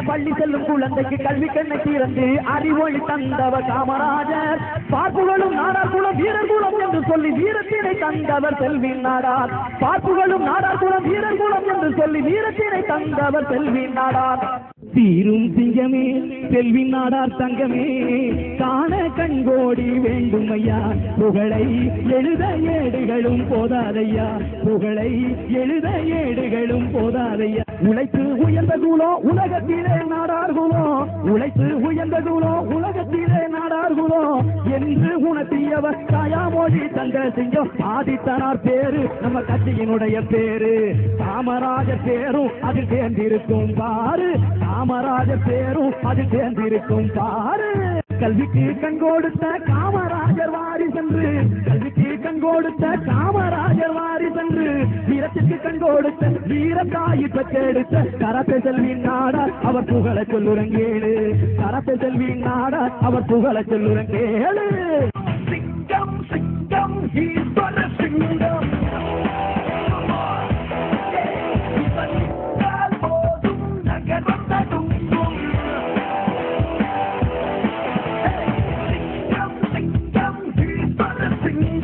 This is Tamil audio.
பள்ளி செல்லும் குழந்தைக்கு கல்வி கண்ணை திறந்து அறிவொளி தந்தவர் காமராஜர். பார்ப்புகளும் நாடார் குலம் வீரர் குலம் என்று சொல்லி வீரத்தினை தந்தவர் செல்வின் நாடார். பார்ப்புகளும் நாடார் குலம் வீரர் குலம் என்று சொல்லி வீரத்தினை தந்தவர் செல்வின் நாடார். தீரும் சிங்கமே செல்வின் நாடார் தங்கமே காண கண்கோடி வேண்டும் ஐயா. புகழை எழுத ஏடுகளும் போதாதையா, புகழை எழுத ஏடுகளும் போதாதையா. உழைத்து உயர்ந்த குலோ உலகத்திலே நாடார்களோ, உழைத்து உயர்ந்த குலோ உலகத்திலே நாடார்களோ என்று உணர்த்தியவர் தாயாமொழி தங்க சிங்கம் ஆதித்தனார் பேரு நம்ம கட்சியினுடைய பேரு. காமராஜர் பேரும் அது சேர்ந்திருக்கும் பாரு, காமராஜர் பேரும் அது சேர்ந்திருக்கும் பாரு. கல்விக்கு கண் கொடுத்த காமராஜர் வாரி சென்று, கல்விக்கு கண் கொடுத்த காமராஜர் வாரி சென்று வீரத்திற்கு கண் கொடுத்த வீரத்தாயி பெற்றெடுத்த கரப்பை செல்வின் நாடார் அவர் புகழ சொல்லுறங்கேளு, கரப்பை செல்வின் நாடார் அவர் புகழ சொல்லுறங்கேளு. சிங்கம் சிங்கம் ஈஸ்வர சிங்கம் Sing